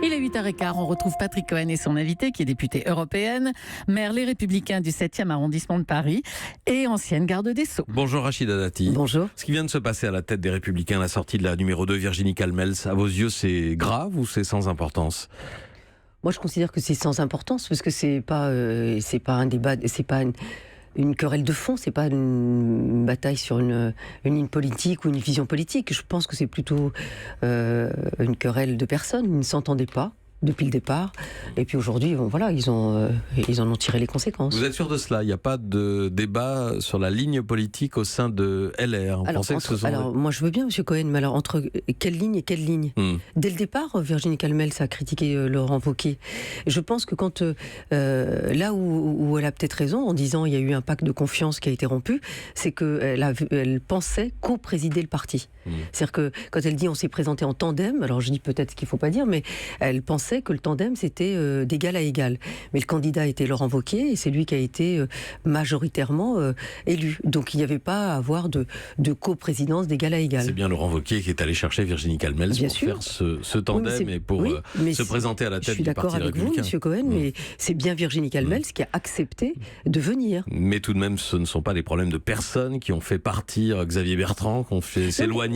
Il est 8h15, on retrouve Patrick Cohen et son invité qui est députée européenne, maire Les Républicains du 7e arrondissement de Paris et ancienne garde des Sceaux. Bonjour Rachida Dati. Bonjour. Ce qui vient de se passer à la tête des Républicains, la sortie de la numéro 2, Virginie Calmels, à vos yeux c'est grave ou c'est sans importance ? Moi, je considère que c'est sans importance parce que c'est pas un débat, c'est pas une querelle de fond, c'est pas une bataille sur une ligne politique ou une vision politique. Je pense que c'est plutôt une querelle de personnes. Ils ne s'entendaient pas depuis le départ. Et puis aujourd'hui, voilà, ils en ont tiré les conséquences. Vous êtes sûr de cela ? Il n'y a pas de débat sur la ligne politique au sein de LR ? Alors, moi je veux bien, M. Cohen, mais alors entre quelle ligne et quelle ligne ? Dès le départ, Virginie Calmels a critiqué Laurent Wauquiez. Je pense que quand là où elle a peut-être raison en disant il y a eu un pacte de confiance qui a été rompu, c'est qu'elle pensait co-présider le parti. C'est-à-dire que quand elle dit on s'est présenté en tandem, alors je dis peut-être ce qu'il ne faut pas dire, mais elle pensait que le tandem c'était d'égal à égal. Mais le candidat était Laurent Wauquiez et c'est lui qui a été majoritairement élu. Donc il n'y avait pas à avoir de coprésidence d'égal à égal. C'est bien Laurent Wauquiez qui est allé chercher Virginie Calmels pour faire ce tandem et pour se présenter à la tête du Parti républicain. Je suis d'accord avec vous, M. Cohen, mais c'est bien Virginie Calmels qui a accepté de venir. Mais tout de même, ce ne sont pas des problèmes de personnes qui ont fait partir Xavier Bertrand, qui ont fait s'éloigner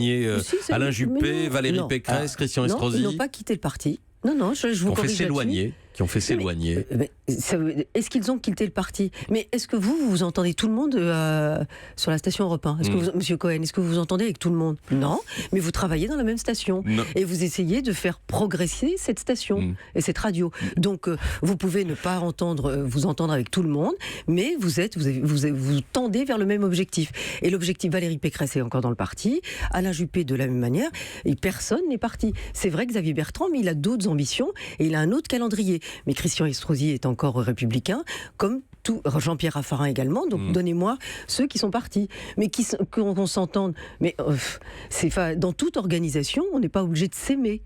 Alain Juppé, Valérie Pécresse, Christian Estrosi. Ils n'ont pas quitté le parti. Non, je vous corrige là-dessus. Qui ont fait s'éloigner. Est-ce qu'ils ont quitté le parti ? Mais est-ce que vous entendez tout le monde sur la station Europe 1 ? Est-ce que vous, Monsieur Cohen, est-ce que vous entendez avec tout le monde ? Non, mais vous travaillez dans la même station. Non. Et vous essayez de faire progresser cette station et cette radio. Donc vous pouvez ne pas vous entendre avec tout le monde, mais vous tendez vers le même objectif. Et l'objectif, Valérie Pécresse est encore dans le parti, Alain Juppé de la même manière, et personne n'est parti. C'est vrai Xavier Bertrand, mais il a d'autres ambitions et il a un autre calendrier. Mais Christian Estrosi est encore républicain, comme tout, Jean-Pierre Raffarin également, donc donnez-moi ceux qui sont partis. Mais qu'on s'entende. Mais dans toute organisation, on n'est pas obligé de s'aimer.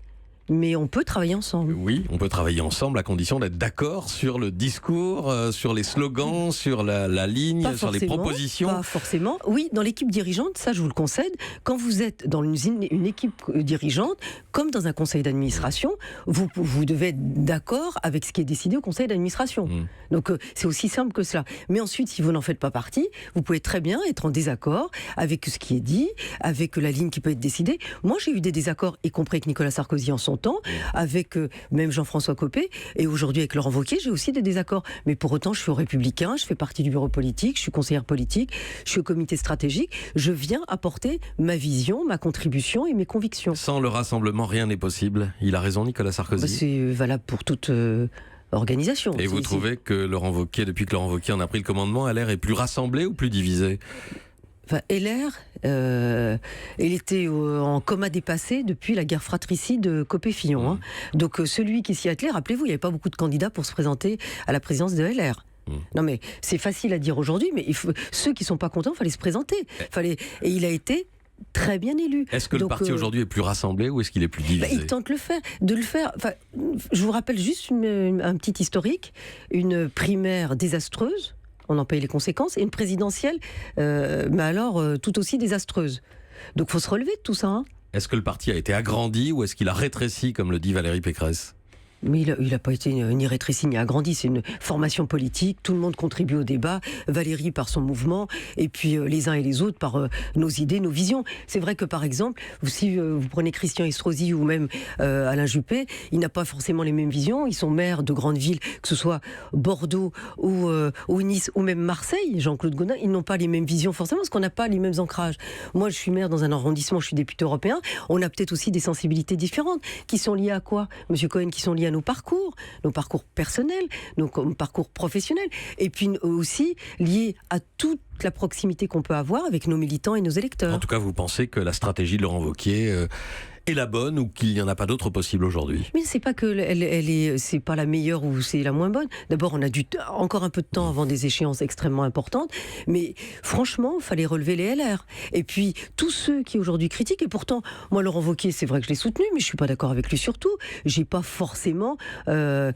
Mais on peut travailler ensemble. Oui, on peut travailler ensemble à condition d'être d'accord sur le discours, sur les slogans, sur la ligne, sur les propositions. Pas forcément. Oui, dans l'équipe dirigeante, ça je vous le concède, quand vous êtes dans une équipe dirigeante, comme dans un conseil d'administration, vous devez être d'accord avec ce qui est décidé au conseil d'administration. Donc c'est aussi simple que cela. Mais ensuite, si vous n'en faites pas partie, vous pouvez très bien être en désaccord avec ce qui est dit, avec la ligne qui peut être décidée. Moi, j'ai eu des désaccords, y compris avec Nicolas Sarkozy en son temps, avec même Jean-François Copé, et aujourd'hui avec Laurent Wauquiez, j'ai aussi des désaccords. Mais pour autant, je suis républicain, je fais partie du bureau politique, je suis conseillère politique, je suis au comité stratégique, je viens apporter ma vision, ma contribution et mes convictions. Sans le rassemblement, rien n'est possible. Il a raison, Nicolas Sarkozy. C'est valable pour toute organisation. Et vous trouvez que Laurent Wauquiez, depuis que Laurent Wauquiez en a pris le commandement, LR est plus rassemblé ou plus divisé ? Enfin, LR, il était en coma dépassé depuis la guerre fratricide Copé-Fillon. Donc celui qui s'y attelait, rappelez-vous, il n'y avait pas beaucoup de candidats pour se présenter à la présidence de LR. Non mais c'est facile à dire aujourd'hui, mais ceux qui ne sont pas contents, il fallait se présenter. Et il a été très bien élu. Est-ce que le parti aujourd'hui est plus rassemblé ou est-ce qu'il est plus divisé ? Il tente de le faire. Enfin, je vous rappelle juste un petit historique, une primaire désastreuse. On en paye les conséquences, et une présidentielle, mais alors tout aussi désastreuse. Donc il faut se relever de tout ça. Est-ce que le parti a été agrandi ou est-ce qu'il a rétréci, comme le dit Valérie Pécresse ? Mais il n'a pas été ni rétréci ni agrandi, c'est une formation politique, tout le monde contribue au débat, Valérie par son mouvement, et puis les uns et les autres par nos idées, nos visions. C'est vrai que par exemple, si vous prenez Christian Estrosi ou même Alain Juppé, il n'a pas forcément les mêmes visions, ils sont maires de grandes villes, que ce soit Bordeaux ou Nice ou même Marseille, Jean-Claude Gaudin, ils n'ont pas les mêmes visions forcément, parce qu'on n'a pas les mêmes ancrages. Moi je suis maire dans un arrondissement, je suis député européen, on a peut-être aussi des sensibilités différentes, qui sont liées à quoi, Monsieur Cohen, qui sont liées à nos parcours personnels, nos parcours professionnels, et puis aussi liés à toute la proximité qu'on peut avoir avec nos militants et nos électeurs. En tout cas, vous pensez que la stratégie de Laurent Wauquiez est la bonne ou qu'il n'y en a pas d'autre possible aujourd'hui ? Mais c'est pas que c'est pas la meilleure ou c'est la moins bonne. D'abord, on a encore un peu de temps avant des échéances extrêmement importantes, mais franchement, il fallait relever les LR. Et puis, tous ceux qui aujourd'hui critiquent, et pourtant, moi, Laurent Wauquiez, c'est vrai que je l'ai soutenu, mais je suis pas d'accord avec lui sur tout. J'ai pas forcément une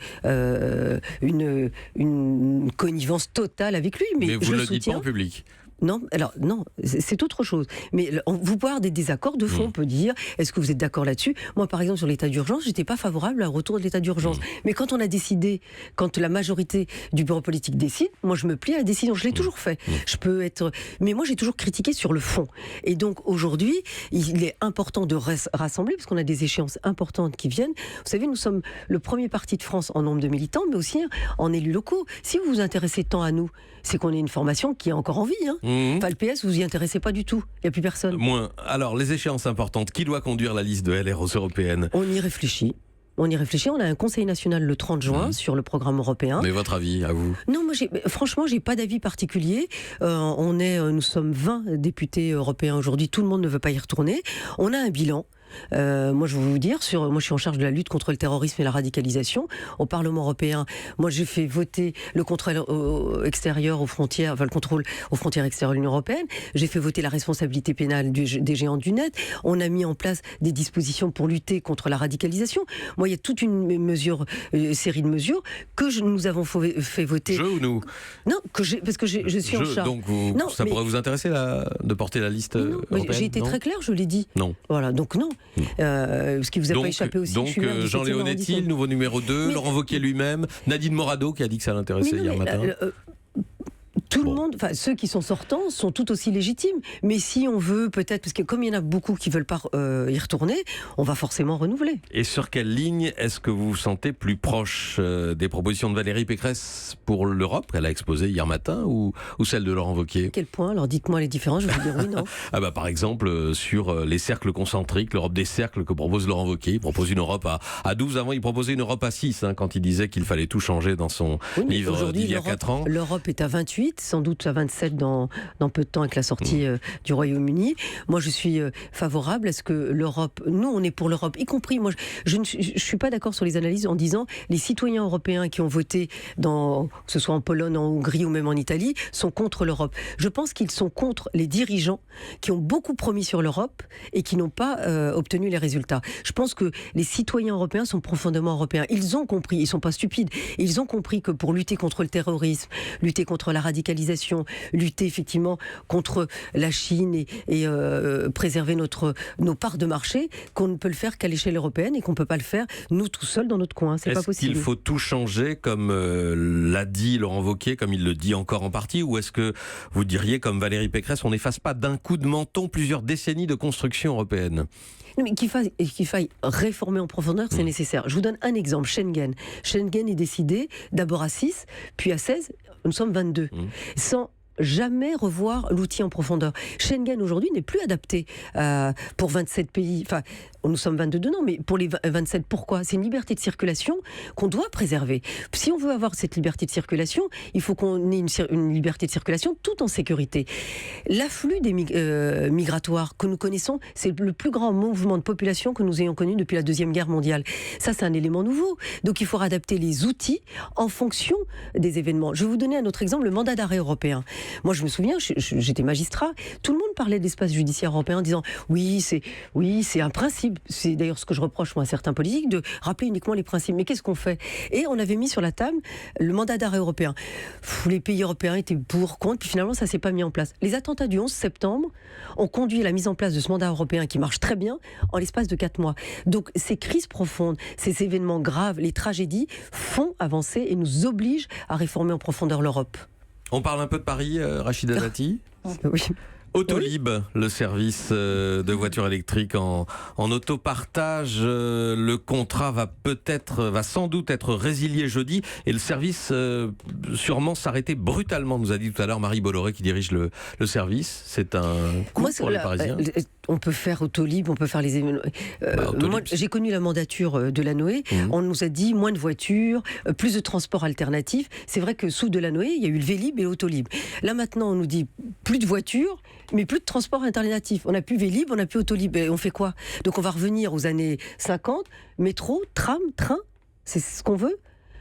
connivence totale avec lui, mais vous je ne le le dites pas soutiens. en public ? Non, alors non, c'est autre chose. Mais vous pouvez avoir des désaccords de fond. On peut dire, est-ce que vous êtes d'accord là-dessus ? Moi, par exemple, sur l'état d'urgence, j'étais pas favorable au retour de l'état d'urgence. Mais quand on a décidé, quand la majorité du bureau politique décide, moi, je me plie à la décision. Je l'ai toujours fait. Je peux être, mais moi, j'ai toujours critiqué sur le fond. Et donc aujourd'hui, il est important de rassembler parce qu'on a des échéances importantes qui viennent. Vous savez, nous sommes le premier parti de France en nombre de militants, mais aussi en élus locaux. Si vous vous intéressez tant à nous, c'est qu'on est une formation qui est encore en vie. Enfin, le PS, vous y intéressez pas du tout. Il n'y a plus personne. Moins. Alors, les échéances importantes, qui doit conduire la liste de LR aux européennes ? On y réfléchit. On a un conseil national le 30 juin sur le programme européen. Mais votre avis, à vous ? Non, moi, franchement, j'ai pas d'avis particulier. Nous sommes 20 députés européens aujourd'hui. Tout le monde ne veut pas y retourner. On a un bilan. Moi, je vais vous dire, moi, je suis en charge de la lutte contre le terrorisme et la radicalisation au Parlement européen. Moi, j'ai fait voter le contrôle extérieur aux frontières, enfin le contrôle aux frontières extérieures de l'Union européenne. J'ai fait voter la responsabilité pénale des géants du net. On a mis en place des dispositions pour lutter contre la radicalisation. Moi, il y a toute une série de mesures que nous avons fait voter. Je ou nous ? Non, parce que je suis en charge. Donc, ça pourrait vous intéresser de porter la liste européenne ? J'ai été très claire, je l'ai dit. Non. Voilà, donc non. Ce qui vous a pas échappé aussi. Donc Jean Leonetti, le nouveau numéro 2, Laurent Wauquiez lui-même, Nadine Morado qui a dit que ça l'intéressait hier matin. Tout le monde, enfin ceux qui sont sortants sont tout aussi légitimes. Mais si on veut peut-être, parce que comme il y en a beaucoup qui veulent pas y retourner, on va forcément renouveler. Et sur quelle ligne est-ce que vous vous sentez plus proche des propositions de Valérie Pécresse pour l'Europe qu'elle a exposées hier matin ou celle de Laurent Wauquiez ? Quel point ? Alors dites-moi les différences, je vais vous dire oui, non. Par exemple sur les cercles concentriques, l'Europe des cercles que propose Laurent Wauquiez. Il propose une Europe à 12, avant il proposait une Europe à 6 quand il disait qu'il fallait tout changer dans son livre d'il y a 4 ans. L'Europe est à 28. Sans doute à 27 dans peu de temps avec la sortie du Royaume-Uni. Moi, je suis favorable à ce que l'Europe... Nous, on est pour l'Europe, y compris... Moi, je ne suis pas d'accord sur les analyses en disant les citoyens européens qui ont voté, que ce soit en Pologne, en Hongrie ou même en Italie, sont contre l'Europe. Je pense qu'ils sont contre les dirigeants qui ont beaucoup promis sur l'Europe et qui n'ont pas obtenu les résultats. Je pense que les citoyens européens sont profondément européens. Ils ont compris, ils ne sont pas stupides, ils ont compris que pour lutter contre le terrorisme, lutter contre la radicalisation, lutter effectivement contre la Chine et préserver nos parts de marché, qu'on ne peut le faire qu'à l'échelle européenne et qu'on ne peut pas le faire nous tout seuls dans notre coin. C'est pas possible. Est-ce qu'il faut tout changer comme l'a dit Laurent Wauquiez, comme il le dit encore en partie, ou est-ce que vous diriez comme Valérie Pécresse, on n'efface pas d'un coup de menton plusieurs décennies de construction européenne ? Non, mais qu'il faille réformer en profondeur, c'est nécessaire. Je vous donne un exemple, Schengen. Schengen est décidé d'abord à 6, puis à 16, nous sommes 22. Sans jamais revoir l'outil en profondeur. Schengen aujourd'hui n'est plus adapté pour 27 pays. Enfin, nous sommes 22 dedans, mais pour les 27, pourquoi ? C'est une liberté de circulation qu'on doit préserver. Si on veut avoir cette liberté de circulation, il faut qu'on ait une liberté de circulation tout en sécurité. L'afflux des migratoires que nous connaissons, c'est le plus grand mouvement de population que nous ayons connu depuis la Deuxième Guerre mondiale. Ça, c'est un élément nouveau. Donc, il faut adapter les outils en fonction des événements. Je vais vous donner un autre exemple, le mandat d'arrêt européen. Moi, je me souviens, j'étais magistrat, tout le monde parlait de l'espace judiciaire européen en disant oui, c'est un principe. C'est d'ailleurs ce que je reproche moi, à certains politiques, de rappeler uniquement les principes. Mais qu'est-ce qu'on fait ? Et on avait mis sur la table le mandat d'arrêt européen. Les pays européens étaient pour, contre, puis finalement, ça ne s'est pas mis en place. Les attentats du 11 septembre ont conduit à la mise en place de ce mandat européen qui marche très bien en l'espace de 4 mois. Donc, ces crises profondes, ces événements graves, les tragédies font avancer et nous obligent à réformer en profondeur l'Europe. On parle un peu de Paris, Rachida Dati ? Oui. Autolib, le service de voitures électriques en autopartage, le contrat va sans doute être résilié jeudi et le service sûrement s'arrêter brutalement, nous a dit tout à l'heure Marie Bolloré qui dirige le service. C'est un coup pour les Parisiens. On peut faire Autolib, on peut faire les événements. Moi, j'ai connu la mandature de Lanoé. On nous a dit moins de voitures, plus de transports alternatifs. C'est vrai que sous Delanoë, il y a eu le Vélib et Autolib. Là maintenant, on nous dit plus de voitures, mais plus de transports alternatifs. On n'a plus Vélib, on n'a plus Autolib. Et on fait quoi ? Donc on va revenir aux années 50, métro, tram, train. C'est ce qu'on veut ?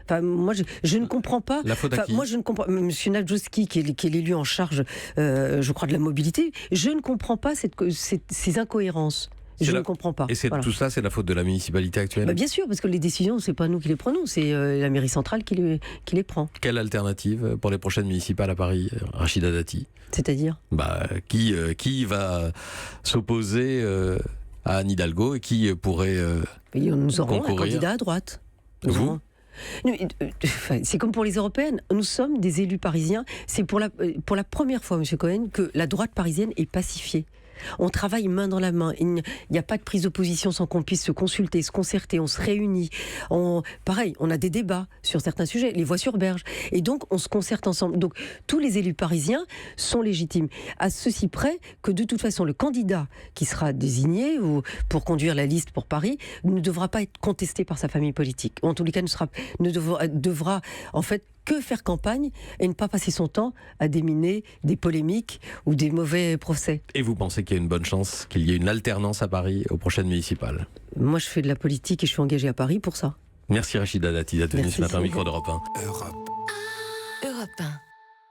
Enfin, moi, je ne comprends pas. La faute à qui ? Moi, je ne comprends. Monsieur Nadjowski, qui est l'élu en charge, je crois, de la mobilité, je ne comprends pas ces incohérences. Je ne comprends pas. Et Voilà. tout ça, c'est la faute de la municipalité actuelle? Bien sûr, parce que les décisions, c'est pas nous qui les prenons, c'est la mairie centrale qui les prend. Quelle alternative pour les prochaines municipales à Paris, Rachida Dati? C'est-à-dire qui va s'opposer à Anne Hidalgo et qui pourrait nous aurons concourir? un candidat à droite. Vous? C'est comme pour les européennes. Nous sommes des élus parisiens. C'est pour la première fois, M. Cohen, que la droite parisienne est pacifiée. On travaille main dans la main. Il n'y a pas de prise d'opposition sans qu'on puisse se consulter, se concerter. On se réunit. Pareil, on a des débats sur certains sujets. Les voies sur berge. Et donc, on se concerte ensemble. Donc, tous les élus parisiens sont légitimes. À ceci près que, de toute façon, le candidat qui sera désigné pour conduire la liste pour Paris ne devra pas être contesté par sa famille politique. Ou en tous les cas, devra en fait que faire campagne et ne pas passer son temps à déminer des polémiques ou des mauvais procès. Et vous pensez qu'il y a une bonne chance qu'il y ait une alternance à Paris aux prochaines municipales? Moi, je fais de la politique et je suis engagée à Paris pour ça. Merci Rachida Dati d'être venue ce matin au micro d'Europe 1. Europe 1.